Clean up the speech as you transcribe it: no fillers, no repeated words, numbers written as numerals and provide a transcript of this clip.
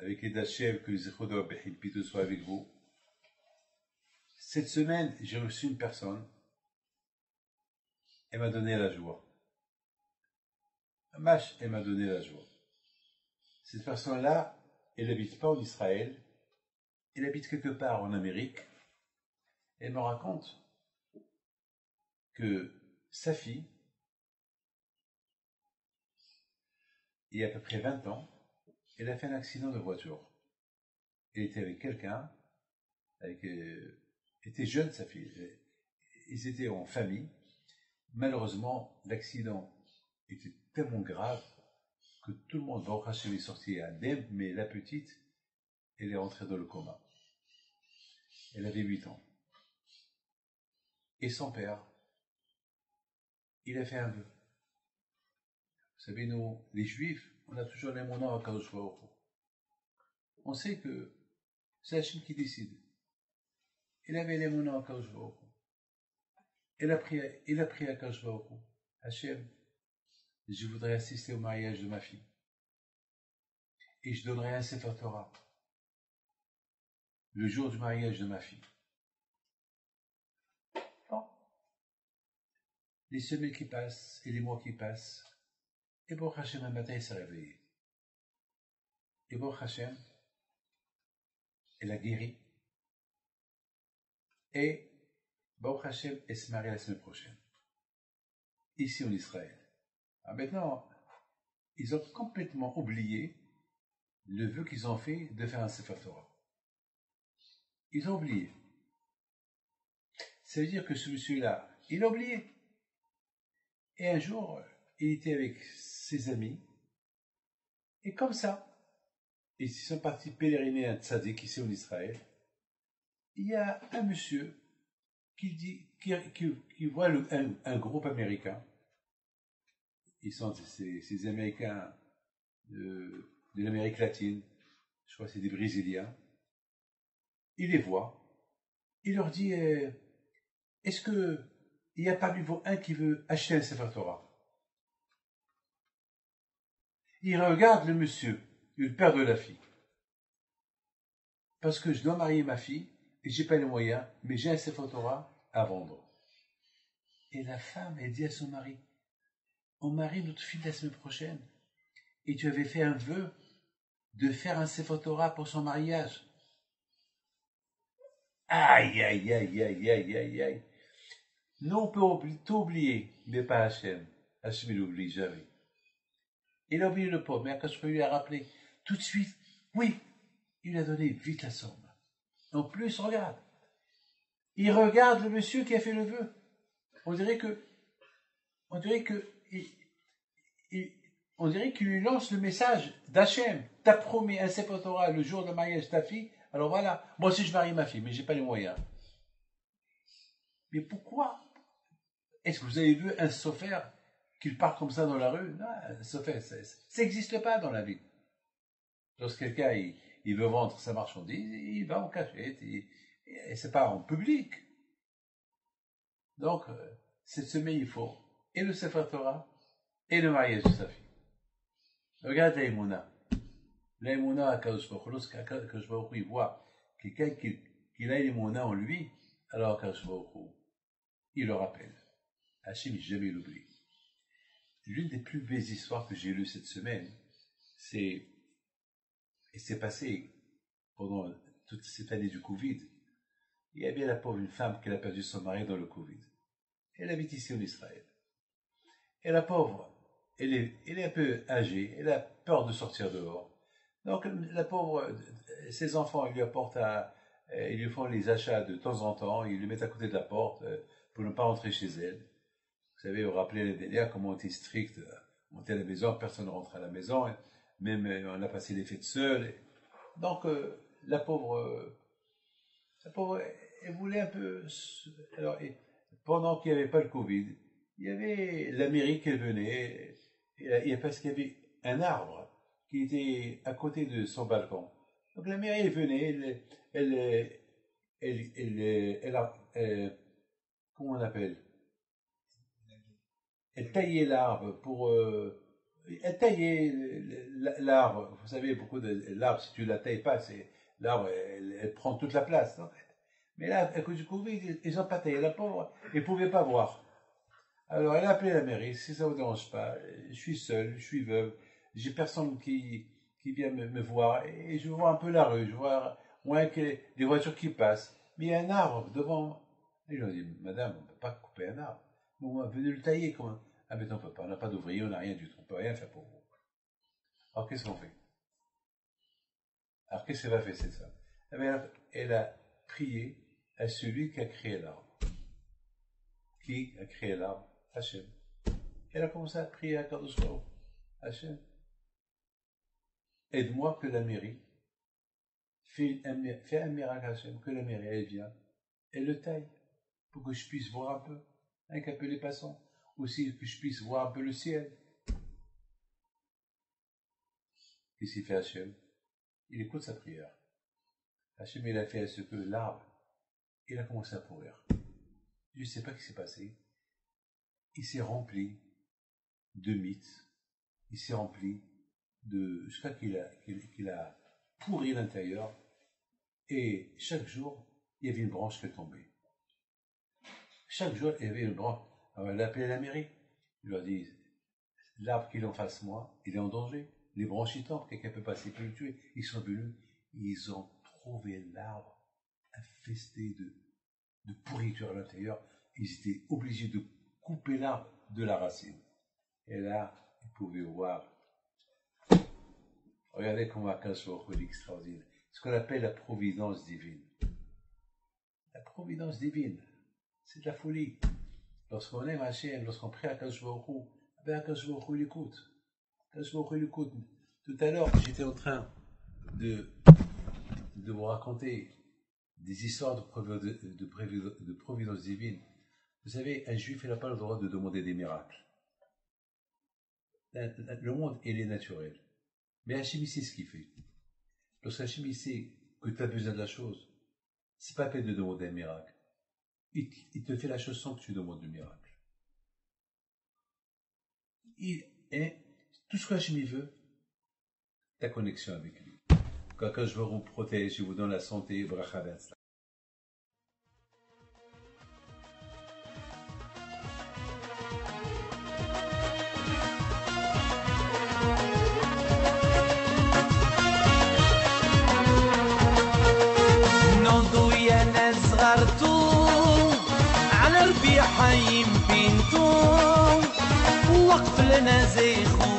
avec les Hachem, que les Zechodor Behilpito soient avec vous. Cette semaine, j'ai reçu une personne, elle m'a donné la joie. Elle m'a donné la joie. Cette personne-là, elle n'habite pas en Israël, elle habite quelque part en Amérique. Elle me raconte que sa fille, il y a à peu près 20 ans, elle a fait un accident de voiture. Elle était avec quelqu'un, elle était jeune sa fille, ils étaient en famille. Malheureusement, l'accident était tellement grave que tout le monde, Baruch Hashem, est sorti indemne, mais la petite, elle est rentrée dans le coma. Elle avait 8 ans. Et son père, il a fait un vœu. Vous savez, nous, les Juifs, on a toujours les monas à Kadosh Baruch Hu. On sait que c'est Hachem qui décide. Il avait les monas à Kadosh Baruch Hu. Il a pris à Kadosh Baruch Hu. Hachem, je voudrais assister au mariage de ma fille. Et je donnerai un Sefer Torah le jour du mariage de ma fille. Bon. Les semaines qui passent et les mois qui passent, et Baruch Hashem, un matin, il s'est réveillé. Et Baruch Hashem, elle a guéri. Et Baruch Hashem, elle se marie la semaine prochaine. Ici en Israël. Alors maintenant, ils ont complètement oublié le vœu qu'ils ont fait de faire un Sefer Torah. Ils ont oublié. Ça veut dire que ce monsieur-là, il a oublié. Et un jour, il était avec ses amis, et comme ça, ils sont partis pèleriner à Tzadik, ici en Israël. Il y a un monsieur qui voit un groupe américain. Ils sont ces Américains de l'Amérique latine, je crois que c'est des Brésiliens. Il les voit, il leur dit est-ce qu'il n'y a parmi vous un qui veut acheter un Sefer Torah? Il regarde le monsieur, le père de la fille. Parce que je dois marier ma fille, et j'ai pas les moyens, mais j'ai un Sefer Torah à vendre. Et la femme, elle dit à son mari, on marie notre fille la semaine prochaine, et tu avais fait un vœu de faire un Sefer Torah pour son mariage. Aïe, aïe, aïe, aïe, aïe, aïe, aïe. Nous, on peut tout oublier, mais pas Hachem. Hachem, il n'oublie jamais. Il a oublié le pauvre, mais quand je peux lui rappeler, tout de suite, oui, il a donné vite la somme. En plus, regarde. Il regarde le monsieur qui a fait le vœu. On dirait qu'il lui lance le message d'Hachem. T'as promis un Sefer Torah le jour de mariage de ta fille. Alors voilà, moi aussi je marie ma fille, mais j'ai pas les moyens. Mais pourquoi est-ce que vous avez vu un sofer qu'il part comme ça dans la rue? Non, un sofer, ça n'existe pas dans la vie. Lorsque quelqu'un il veut vendre sa marchandise, il va en cachette, et c'est pas en public. Donc, cette semaine, il faut et le Sefer Torah et le mariage de sa fille. Regarde l'Aïmouna. L'Aïmouna à Kadosh Baruch Hu, lorsqu'Akadosh Baruch Hu, il voit quelqu'un qui a l'Aïmouna en lui, alors Kadosh Baruch Hu, il le rappelle. Hachem, jamais l'oublie. L'une des plus belles histoires que j'ai lues cette semaine, c'est passé pendant toute cette année du Covid. Il y a bien la pauvre une femme qui a perdu son mari dans le Covid. Elle habite ici en Israël. Et la pauvre, elle est un peu âgée, elle a peur de sortir dehors. Donc la pauvre, ses enfants, ils lui font les achats de temps en temps, ils le mettent à côté de la porte pour ne pas rentrer chez elle. Vous savez, vous rappelez les délires, comment on était strict, on était à la maison, personne ne rentrait à la maison, même on a passé les fêtes seuls. Donc la pauvre, elle voulait un peu... Alors, pendant qu'il n'y avait pas le Covid, il y avait la mairie qui venait, parce qu'il y avait un arbre qui était à côté de son balcon. Donc la mairie venait, comment on appelle? Elle taillait l'arbre pour tailler l'arbre. Vous savez, beaucoup de l'arbre, si tu la tailles pas, l'arbre, elle prend toute la place, en fait. Mais là, à cause du Covid, ils n'ont pas taillé. La pauvre, ils ne pouvaient pas voir. Alors, elle a appelé la mairie, si ça ne vous dérange pas, je suis seul, je suis veuve, j'ai personne qui vient me voir, et je vois un peu la rue, je vois moins que des voitures qui passent, mais il y a un arbre devant. Et ils ont dit, madame, on ne peut pas couper un arbre. Bon, venez le tailler, comment? Ah, mais on ne peut pas, on n'a pas d'ouvrier, on n'a rien du tout, on ne peut rien faire pour vous. Alors, qu'est-ce qu'on fait? Alors, qu'est-ce qu'elle a fait, cette femme? Eh bien, elle a prié à celui qui a créé l'arbre. Qui a créé l'arbre? Hachem. Elle a commencé à prier à Kadosh Baruch Hu. Hachem, aide-moi que la mairie fait un miracle, Hachem, que la mairie, elle vient, elle le taille, pour que je puisse voir un peu, avec un peu les passants, aussi que je puisse voir un peu le ciel. Qu'est-ce qu'il fait Hachem? Il écoute sa prière. Hachem, il a fait à ce que l'arbre, il a commencé à pourrir. Je ne sais pas ce qui s'est passé. Il s'est rempli de mythes, il s'est rempli de... Je crois qu'il a pourri l'intérieur, et chaque jour, il y avait une branche qui est tombée. Chaque jour, il y avait une branche. Alors, elle a appelé la mairie. Il leur a dit, l'arbre qui est en face de moi, il est en danger. Les branches y tombent, quelqu'un peut passer, il peut le tuer. Ils sont venus, ils ont trouvé l'arbre infesté de pourriture à l'intérieur. Ils étaient obligés de couper l'arbre de la racine. Et là, ils pouvaient voir. Regardez comment Akash Baruch Hu est extraordinaire. Ce qu'on appelle la providence divine. La providence divine, c'est de la folie. Lorsqu'on aime Hachem, lorsqu'on prie à Akash Baruch Hu, ben Akash Baruch Hu l'écoute. Akash Baruch Hu l'écoute. Tout à l'heure, j'étais en train de vous raconter des histoires de providence divine. Vous savez, un juif n'a pas le droit de demander des miracles. Le monde, il est naturel. Mais Hachem, il sait ce qu'il fait. Lorsqu'Hachem, il sait que tu as besoin de la chose, c'est pas la peine de demander un miracle. Il te fait la chose sans que tu demandes le miracle. Et tout ce qu'Hachem veut, ta connexion avec lui. Quand je vous protège, je vous donne la santé, bracha d'instant. على ربيع حيم بنتو وقف لنا زيخو